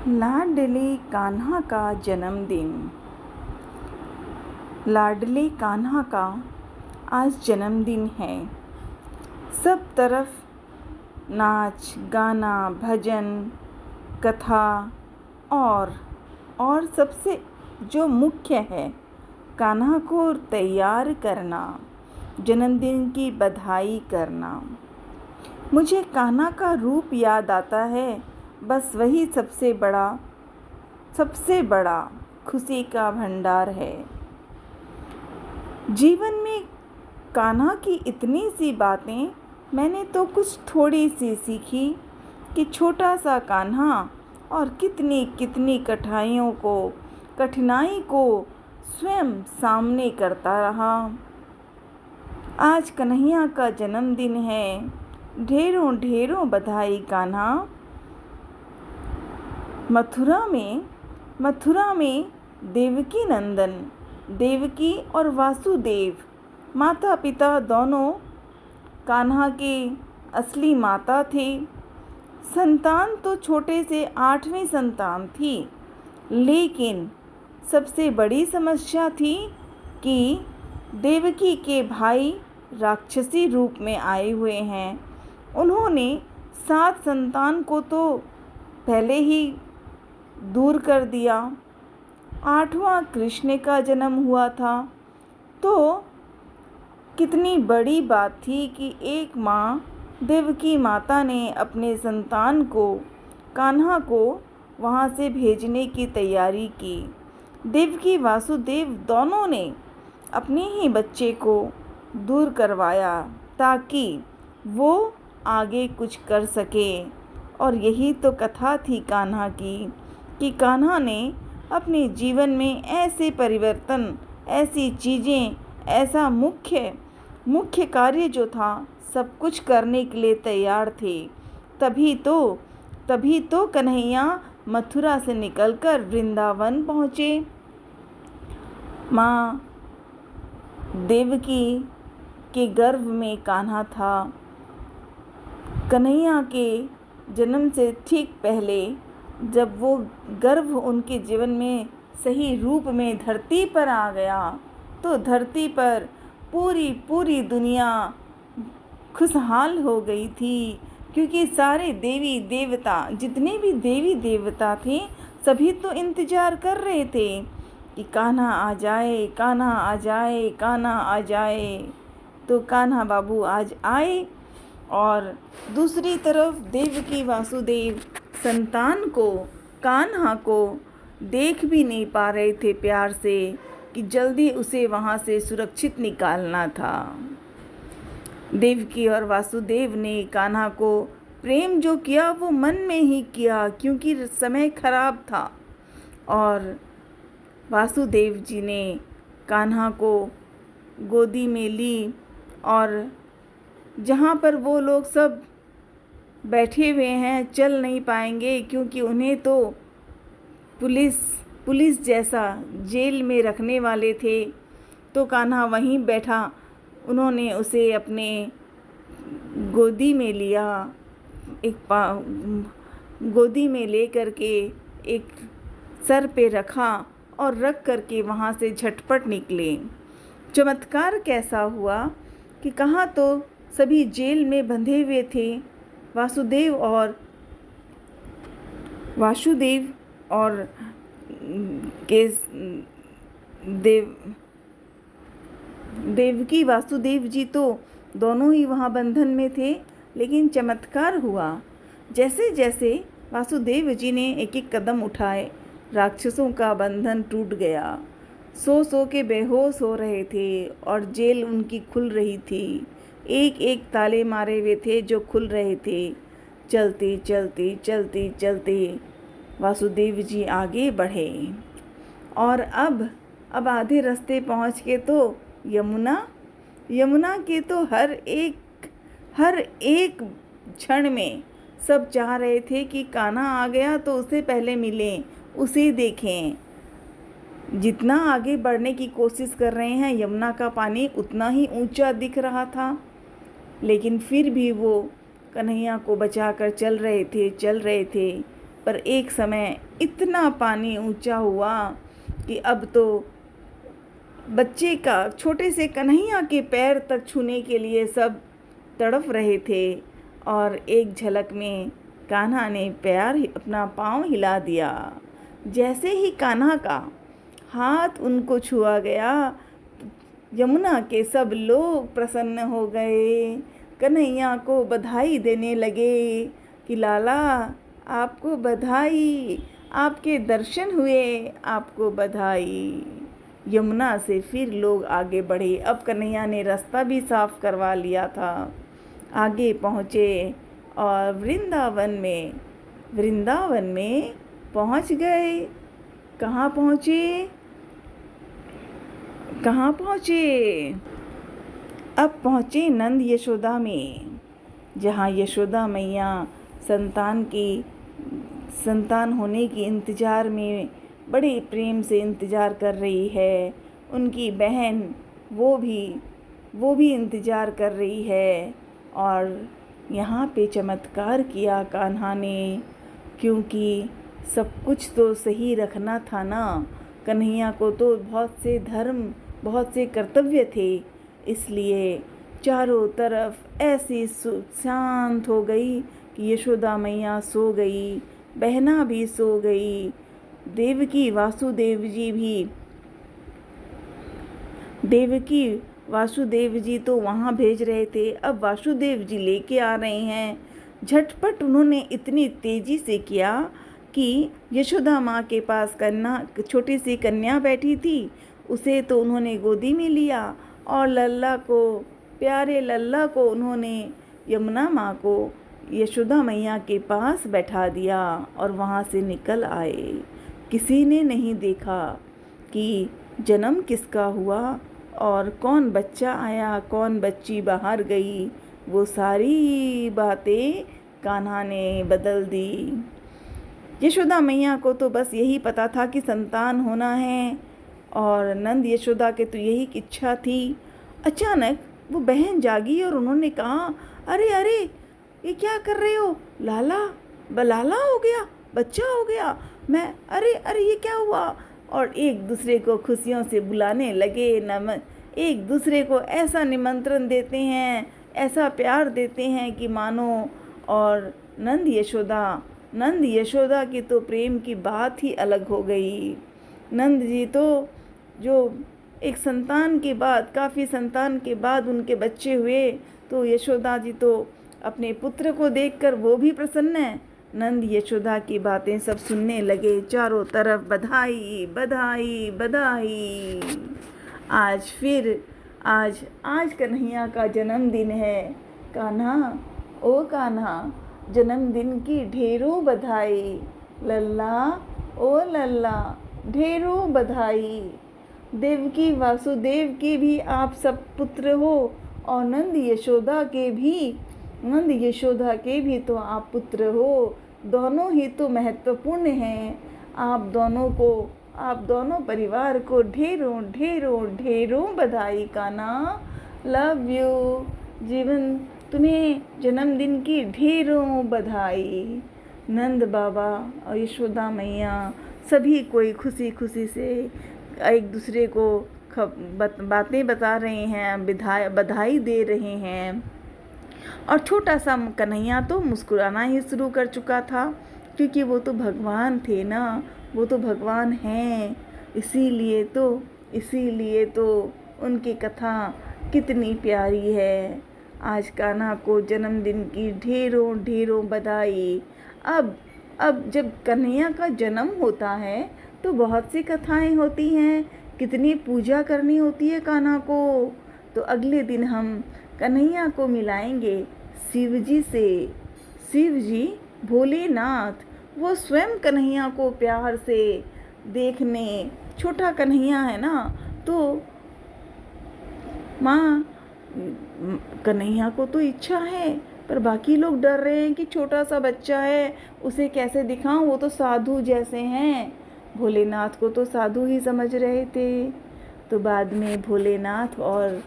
लाडले कान्हा का जन्मदिन। लाडले कान्हा का आज जन्मदिन है। सब तरफ नाच गाना भजन कथा और सबसे जो मुख्य है कान्हा को तैयार करना, जन्मदिन की बधाई करना। मुझे कान्हा का रूप याद आता है, बस वही सबसे बड़ा खुशी का भंडार है। जीवन में कान्हा की इतनी सी बातें मैंने तो कुछ थोड़ी सी सीखी कि छोटा सा कान्हा और कितनी कितनी कठिनाई को स्वयं सामने करता रहा। आज कन्हैया का जन्मदिन है, ढेरों ढेरों बधाई कान्हा। मथुरा में देवकी नंदन, देवकी और वासुदेव माता पिता दोनों कान्हा के असली माता थे। संतान तो छोटे से 8वीं संतान थी, लेकिन सबसे बड़ी समस्या थी कि देवकी के भाई राक्षसी रूप में आए हुए हैं। उन्होंने 7 संतान को तो पहले ही दूर कर दिया। 8वां कृष्ण का जन्म हुआ था, तो कितनी बड़ी बात थी कि एक माँ देवकी माता ने अपने संतान को कान्हा को वहाँ से भेजने की तैयारी की। देवकी वासुदेव दोनों ने अपने ही बच्चे को दूर करवाया ताकि वो आगे कुछ कर सके। और यही तो कथा थी कान्हा की कि कान्हा ने अपने जीवन में ऐसे परिवर्तन, ऐसी चीज़ें, ऐसा मुख्य कार्य जो था सब कुछ करने के लिए तैयार थे। तभी तो कन्हैया मथुरा से निकलकर वृंदावन पहुँचे। माँ देवकी के गर्भ में कान्हा था। कन्हैया के जन्म से ठीक पहले जब वो गर्भ उनके जीवन में सही रूप में धरती पर आ गया, तो धरती पर पूरी दुनिया खुशहाल हो गई थी, क्योंकि सारे देवी देवता, जितने भी देवी देवता थे, सभी तो इंतज़ार कर रहे थे कि कान्हा आ जाए, कान्हा आ जाए, कान्हा आ जाए। तो कान्हा बाबू आज आए। और दूसरी तरफ देवकी वासुदेव संतान को, कान्हा को देख भी नहीं पा रहे थे प्यार से कि जल्दी उसे वहाँ से सुरक्षित निकालना था। देवकी और वासुदेव ने कान्हा को प्रेम जो किया वो मन में ही किया, क्योंकि समय खराब था। और वासुदेव जी ने कान्हा को गोदी में ली और जहाँ पर वो लोग सब बैठे हुए हैं, चल नहीं पाएंगे, क्योंकि उन्हें तो पुलिस जैसा जेल में रखने वाले थे, तो कान्हा वहीं बैठा। उन्होंने उसे अपने गोदी में लिया, गोदी में ले करके एक सर पे रखा और रख करके वहाँ से झटपट निकले। चमत्कार कैसा हुआ कि कहाँ तो सभी जेल में बंधे हुए थे। वासुदेव और देवकी वासुदेव जी तो दोनों ही वहाँ बंधन में थे। लेकिन चमत्कार हुआ, जैसे जैसे वासुदेव जी ने एक एक कदम उठाए, राक्षसों का बंधन टूट गया। सो के बेहोश हो रहे थे और जेल उनकी खुल रही थी। एक एक ताले मारे हुए थे जो खुल रहे थे। चलते वासुदेव जी आगे बढ़े और अब आधे रास्ते पहुँच के तो यमुना के तो हर एक क्षण में सब चाह रहे थे कि कान्हा आ गया तो उसे पहले मिलें, उसे देखें। जितना आगे बढ़ने की कोशिश कर रहे हैं, यमुना का पानी उतना ही ऊंचा दिख रहा था, लेकिन फिर भी वो कन्हैया को बचाकर चल रहे थे। पर एक समय इतना पानी ऊंचा हुआ कि अब तो बच्चे का, छोटे से कन्हैया के पैर तक छूने के लिए सब तड़प रहे थे। और एक झलक में कान्हा ने अपना पाँव हिला दिया। जैसे ही कान्हा का हाथ उनको छुआ गया, यमुना के सब लोग प्रसन्न हो गए, कन्हैया को बधाई देने लगे कि लाला आपको बधाई, आपके दर्शन हुए, आपको बधाई। यमुना से फिर लोग आगे बढ़े। अब कन्हैया ने रास्ता भी साफ करवा लिया था। आगे पहुँचे और वृंदावन में पहुँच गए। कहाँ पहुँचे? अब पहुँचे नंद यशोदा में, जहाँ यशोदा मैया संतान होने के इंतज़ार में बड़े प्रेम से इंतज़ार कर रही है। उनकी बहन वो भी इंतज़ार कर रही है। और यहाँ पे चमत्कार किया कान्हा ने, क्योंकि सब कुछ तो सही रखना था ना। कन्हैया को तो बहुत से धर्म, बहुत से कर्तव्य थे, इसलिए चारों तरफ ऐसी शांत हो गई कि यशोदा मैया सो गई, बहना भी सो गई, देवकी वासुदेव जी तो वहाँ भेज रहे थे। अब वासुदेव जी लेके आ रहे हैं। झटपट उन्होंने इतनी तेजी से किया कि यशोदा माँ के पास छोटी सी कन्या बैठी थी, उसे तो उन्होंने गोदी में लिया और प्यारे लल्ला को उन्होंने यमुना माँ को यशोदा मैया के पास बैठा दिया और वहाँ से निकल आए। किसी ने नहीं देखा कि जन्म किसका हुआ और कौन बच्चा आया, कौन बच्ची बाहर गई। वो सारी बातें कान्हा ने बदल दी। यशोदा मैया को तो बस यही पता था कि संतान होना है, और नंद यशोदा के तो यही इच्छा थी। अचानक वो बहन जागी और उन्होंने कहा, अरे अरे ये क्या कर रहे हो लाला? बलाला हो गया, बच्चा हो गया। अरे अरे ये क्या हुआ? और एक दूसरे को खुशियों से बुलाने लगे। एक दूसरे को ऐसा निमंत्रण देते हैं, ऐसा प्यार देते हैं कि मानो। और नंद यशोदा की तो प्रेम की बात ही अलग हो गई। नंद जी तो जो एक काफ़ी संतान के बाद उनके बच्चे हुए, तो यशोदा जी तो अपने पुत्र को देखकर वो भी प्रसन्न है। नंद यशोदा की बातें सब सुनने लगे। चारों तरफ बधाई बधाई बधाई। आज कन्हैया का जन्मदिन है। कान्हा, ओ कान्हा, जन्मदिन की ढेरों बधाई। लल्ला, ओ लल्ला, ढेरों बधाई। देवकी वासुदेव के भी आप सब पुत्र हो, और नंद यशोदा के भी तो आप पुत्र हो। दोनों ही तो महत्वपूर्ण हैं। आप दोनों परिवार को ढेरों ढेरों ढेरों बधाई। Kanha, love you. जीवन तुम्हें जन्मदिन की ढेरों बधाई। नंद बाबा और यशोदा मैया सभी कोई खुशी खुशी से एक दूसरे को बातें बता रहे हैं, बधाई दे रहे हैं। और छोटा सा कन्हैया तो मुस्कुराना ही शुरू कर चुका था, क्योंकि वो तो भगवान थे ना, वो तो भगवान हैं। इसीलिए तो उनकी कथा कितनी प्यारी है। आज कान्हा को जन्मदिन की ढेरों ढेरों बधाई। अब जब कन्हैया का जन्म होता है तो बहुत सी कथाएं होती हैं, कितनी पूजा करनी होती है कान्हा को। तो अगले दिन हम कन्हैया को मिलाएंगे शिव जी से। शिव जी भोलेनाथ, वो स्वयं कन्हैया को प्यार से देखने, छोटा कन्हैया है ना, तो माँ कन्हैया को तो इच्छा है, पर बाकी लोग डर रहे हैं कि छोटा सा बच्चा है, उसे कैसे दिखाऊं, वो तो साधु जैसे हैं। भोलेनाथ को तो साधु ही समझ रहे थे। तो बाद में भोलेनाथ और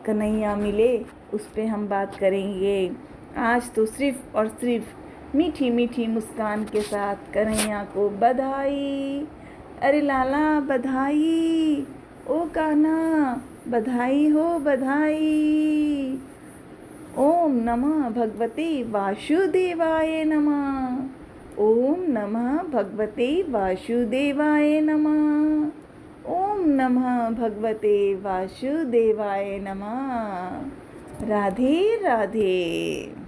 कन्हैया मिले, उस पर हम बात करेंगे। आज तो सिर्फ और सिर्फ मीठी मीठी मुस्कान के साथ कन्हैया को बधाई। अरे लाला बधाई, ओ कान्हा बधाई हो बधाई। ओम नमः भगवते वासुदेवाय नमः। ओम नमः भगवते वासुदेवाय नमः। ओम नमः भगवते वासुदेवाय नमः। राधे राधे।